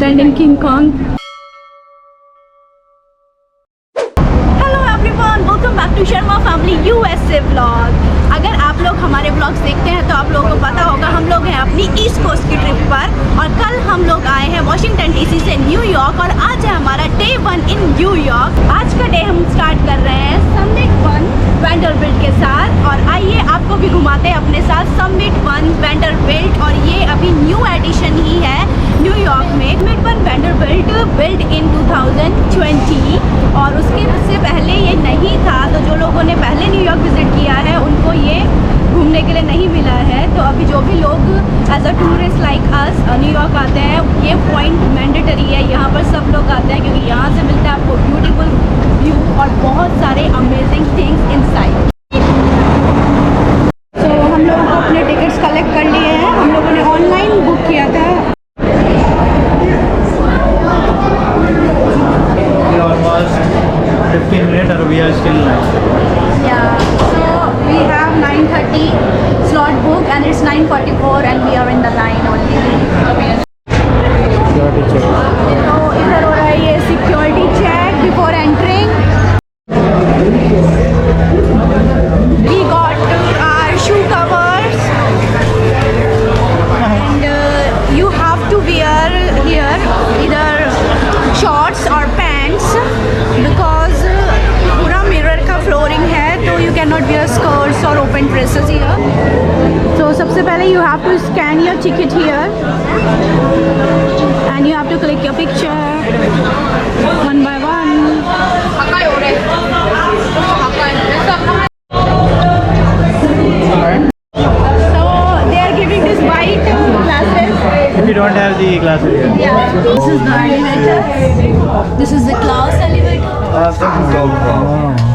president in King Kong. Hello everyone, welcome back to Sharma Family USA vlog. अगर आप लोग हमारे blogs देखते हैं तो आप लोगों को पता होगा हम लोग हैं अपनी ईस्ट कोस्ट की ट्रिप पर और कल हम लोग आए हैं वॉशिंगटन डीसी से न्यूयॉर्क और आज है हमारा डे 1 इन न्यूयॉर्क। आज का डे हम स्टार्ट कर रहे हैं समिट 1 वेंडरबिल्ट के साथ और आइए आपको भी घुमाते हैं अपने साथ समिट 1 वेंडरबिल्ट और ये अभी न्यू एडिशन ही है न्यूयॉर्क में। समिट 1 वेंडरबिल्ट बिल्ड इन 2020 और उससे पहले ये नहीं था, तो जो लोगों ने पहले न्यूयॉर्क विजिट किया है उनको ये घूमने के लिए नहीं मिला है। तो अभी जो भी लोग as a tourist like us New York आते हैं ये पॉइंट मैंडेटरी है, यहाँ पर सब लोग आते हैं क्योंकि यहाँ से मिलता है आपको ब्यूटीफुल व्यू और बहुत सारे अमेजिंग थिंग्स इनसाइड। तो हम लोगों को अपने टिकट्स कलेक्ट कर लिए हैं, हम लोगों ने ऑनलाइन बुक किया था। Later we are still Yeah, so we have 9:30 slot book and it's 9:44 and we are in the line only. तो इधर हो रहा है ये security check before entering. We got our shoe covers and you have to wear here either shorts or pants because पूरा mirror का flooring है तो you cannot wear skirts or open dresses here. So सबसे पहले you have to scan your ticket here and you have to click your picture one by one. So they are giving this white glasses. if you don't have the glasses here. Yeah. This is the elevator. This is the class elevator.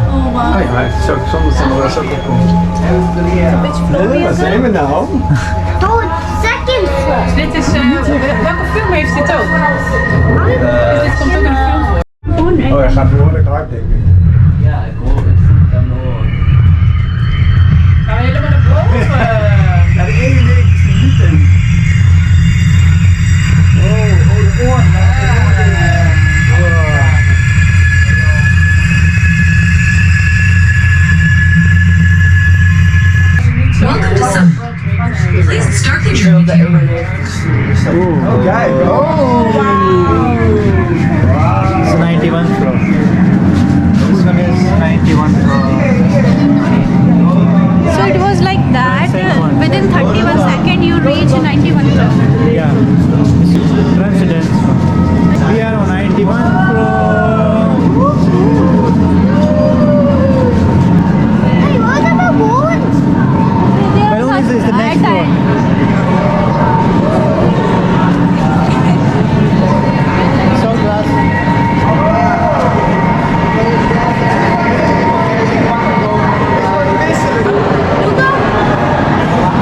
Oh wow. Which floor is it? Even nou. Second floor. Dit is, welke film heeft dit ook? Dus dit komt ook in de film voor. Oh, hij gaat behoorlijk hard, denk ik. Ja, ik hoor het. Kan horen. Gaan we helemaal naar boven? Ja, de ene week is de niet. Oh, de oren. Welcome to some. Please start the journey. Oh, kijk. Oh, It's 91 floor. This one is 91 floor. So it was like that. Within 31 seconds you reach 91 floor. Yeah. This is residence. We are on 91 floor. Hey, what are the balloons? Balloon is the next floor. It's all glass.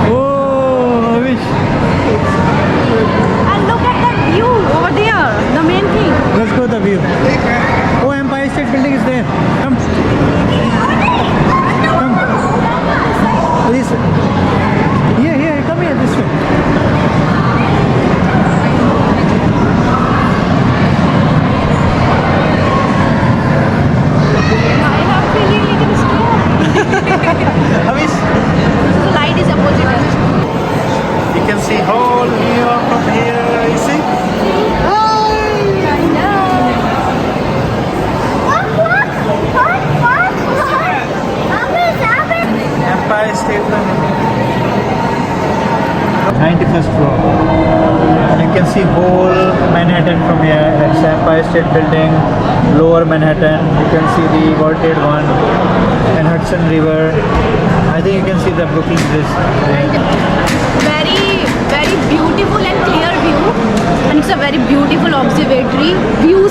Oh, I wish. And look at that view over there, the main thing. Let's go the view. Oh, Empire State Building is there. Come. Come. This way. Here, come here, this way. I have feeling little scared. How is? The light is opposite us. You can see whole New York from here, you see? I know. What? Empire State Building. 91st floor. And you can see whole Manhattan from here. That's Empire State Building, Lower Manhattan. You can see the World One and Hudson River. I think you can see the Brooklyn Bridge. Very, very beautiful and clear view. And it's a very beautiful observatory. View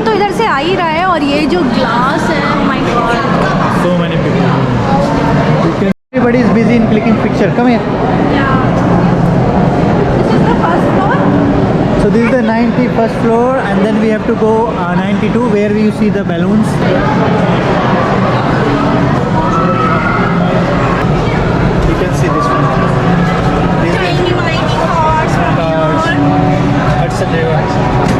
तो इधर से आ ही रहा है और ये जो glass है, oh my god. So many people. You can, everybody is busy in clicking picture. Come here. Yeah. This is the first floor. So this is the 91st floor, and then we have to go 92 where you see the balloons. You can see this one. This is Tiny cars from here. Hudson River.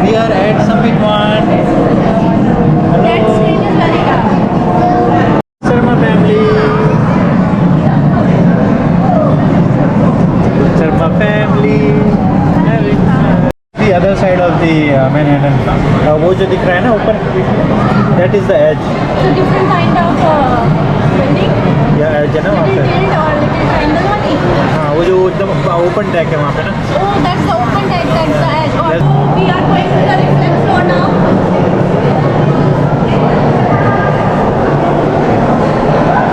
We are at Summit 1. That screen is very dark. Sharma family. Sharma family. The other side of the Manhattan. वो जो दिख रहा है ना ऊपर, that is the edge. So different kind of building. या edge है ना वहाँ Little पे. build or little triangle one. हाँ वो जो एकदम open deck है वहाँ पे ना. Oh, that's the open deck. That's the edge. Oh, Yes. we are going to the reflex floor now.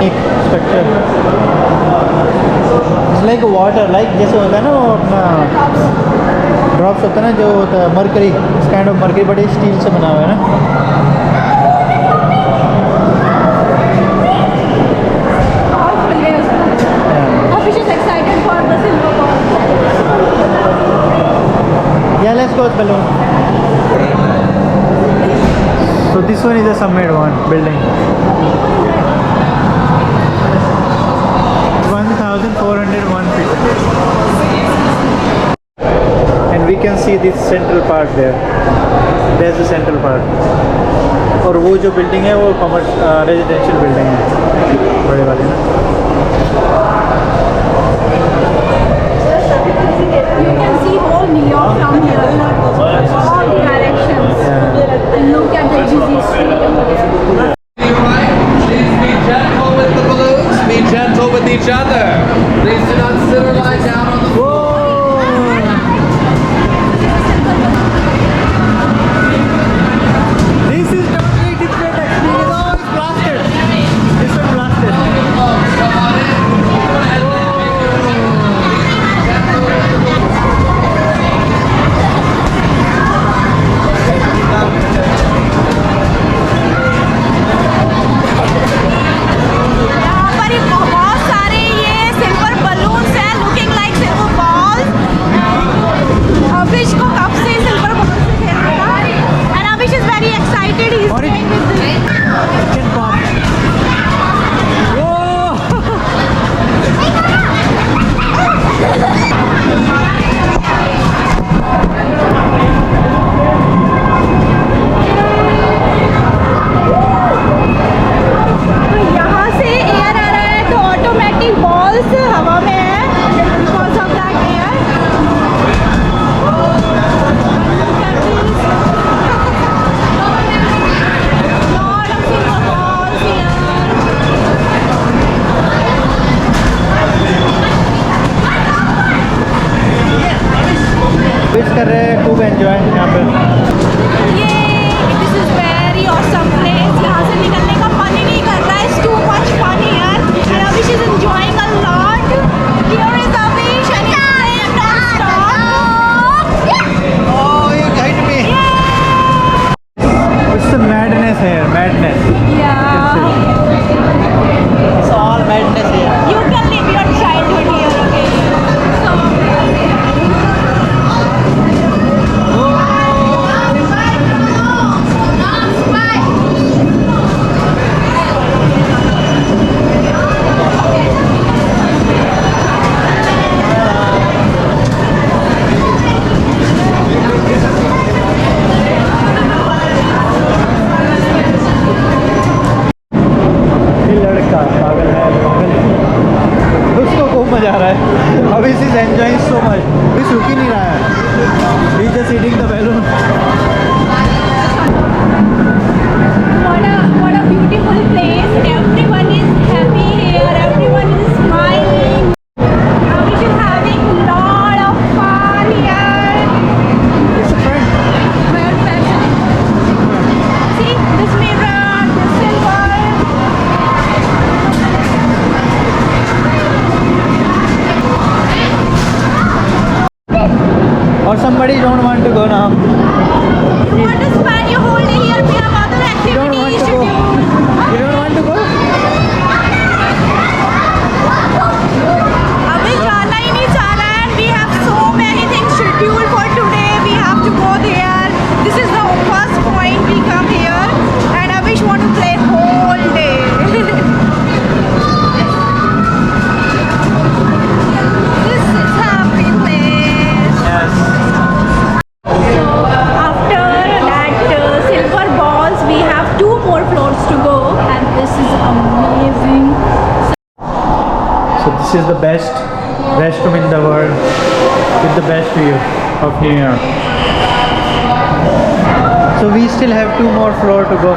एक structure. It's like water, like जैसे होता है ना वो अपना ड्रॉप्स होता है ना जो होता है मरकरी, इस काइंड ऑफ मरकरी बड़ी स्टील से बना हुआ है ना. Afish is excited for the silver ball. Yeah, let's go with balloon. So this one is a Summit 1 building. 1,401 feet. And we can see this central part there. There's the central part. और वो जो building है वो residential building है बड़े वाली ना. You can see whole New York from here. All directions. Yeah. And look at the busy street over there. Please be gentle with the balloons. Be gentle with each other. Please do not sit or lie down on the floor. This is totally different experience. Oh, it's blasted. This one blasted. Come on in. Go ahead and make your यहाँ पर ही बहुत सारे ये silver balloons हैं, looking like silver balls. अभिष को कब से silver ball से खेलना था, and अभिष is very excited. He's playing with this. Chicken pop. तो यहाँ से एयर आ रहा है तो ऑटोमेटिक बॉल्स हवा में है because of that air. Lot of silver balls here. Wish कर रहे हैं खूब एंजॉय यहाँ पे. This is very awesome place. यहाँ से निकलने का मन ही नहीं कर रहा है. It's too much fun here. And Avish is enjoying a lot. Here is Avish and he's playing non-stop. Oh, you hit me. It's the madness here, madness. Yeah. It's all madness here. You can live your childhood here, okay? So, ये लड़का पागल है, पागल. उसको खूब मजा आ रहा है. अभी इज एंजॉयिंग सो मच. अभी रुक ही नहीं रहा है. He just eating the balloon. what a beautiful place. Everyone is happy here. Everyone is smiling. Avish is having lot of fun here. It's a friend. Well, fashion. See this mirror, this silver. Or somebody don't want to go now. You want to spend your whole day here? We have other You don't want activities to go. scheduled. You don't want to go? अभी जाना ही नहीं चाह रहा है. We have so many things scheduled for today. We have to go there. This is the first point we come here, and Avish want to play whole day. This is the best restroom in the world with the best view of New York. So we still have 2 more floors to go.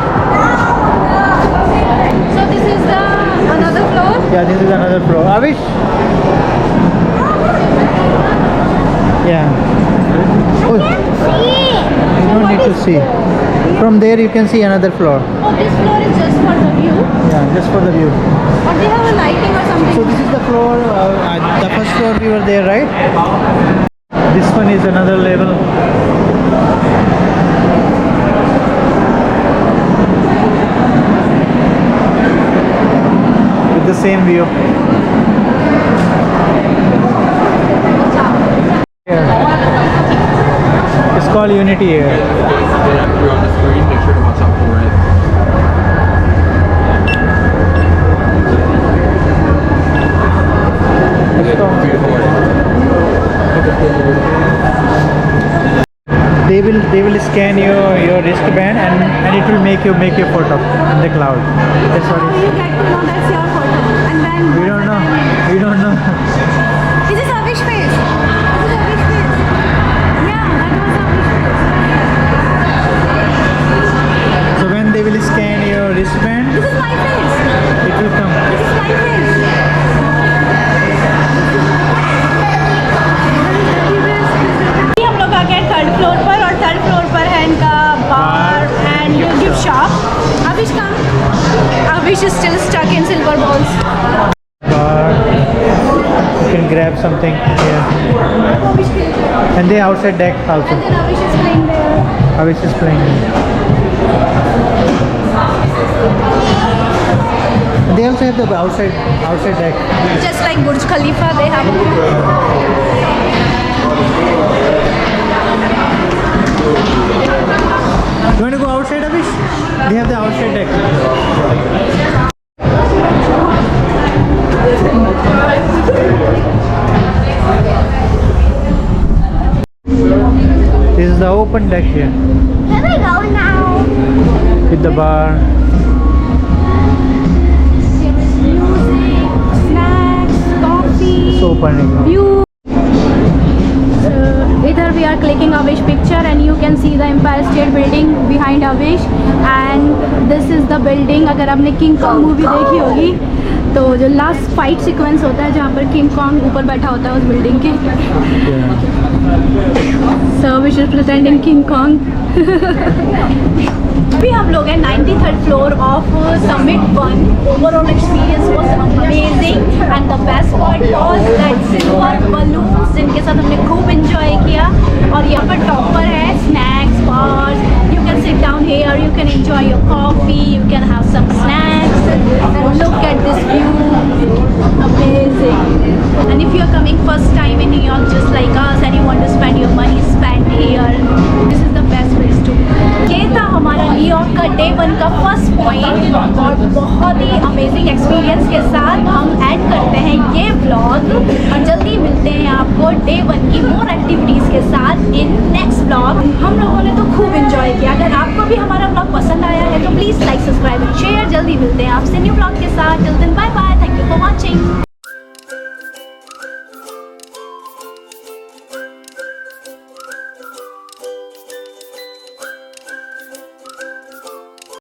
So this is the another floor. Yeah, this is another floor. Avish? Yeah. Oh, you don't need to see. From there you can see another floor. Oh, this floor is just for the view. Yeah, just for the view. Or they have a lighting or something. So this is the floor, the first floor we were there, right? This one is another level. With the same view. Yeah. It's called Unity here. You're on the screen, make sure to watch out for it. They will scan your wristband and it will make your photo in the cloud. That's what How it you is. get to know that's your photo? And then We don't know. We don't know. Is this Avish face? Is this Avish face? Yeah, that was Avish face. So when they will scan your wristband, This is my face. it will come. This is my face. अभी हम लोग आ गए 3rd floor पर और 3rd floor पर है इनका bar and gift shop. Avish come. Avish is still stuck in silver balls. You can grab something here. Avish playing there. And the outside deck also. And then Avish is playing there. Avish is playing. They also have the outside deck. Just like Burj Khalifa, they have. You want to go outside, Avish? They have the outside deck. This is the open deck here Here we go now. with the bar. Music, snacks, coffee, It's open. view. Either we are clicking Avish picture and you can see the Empire State Building behind Avish, and this is the building. अगर आपने King Kong movie देखी होगी तो जो last fight sequence होता है जहाँ पर किंग कॉन्ग ऊपर बैठा होता है उस बिल्डिंग के. So Avish is pretending King Kong. अभी हम लोग हैं 93rd floor of summit 1. Overall experience was amazing and the best part was that silver balloons जिनके साथ हमने खूब एंजॉय किया. और यहाँ पर टॉप पर है snacks bars. You can sit down here, you can enjoy your coffee, you can have some snacks and look at this view. Amazing. And if you are coming first time in New York just like us and you want to spend your money, spend here. This is the best place to. ये था हमारा New York का day 1 का first point और बहुत ही amazing experience के साथ हम ऐड करते हैं ये व्लॉग और जल्दी मिलते हैं आपको डे 1 की मोर एक्टिविटीज़ के साथ इन नेक्स्ट व्लॉग. हम लोगों ने तो खूब एंजॉय किया. अगर आपको भी हमारा व्लॉग पसंद आया है तो please like subscribe and share. जल्दी मिलते हैं आपसे न्यू व्लॉग के साथ. Till then bye bye. Thank you for watching.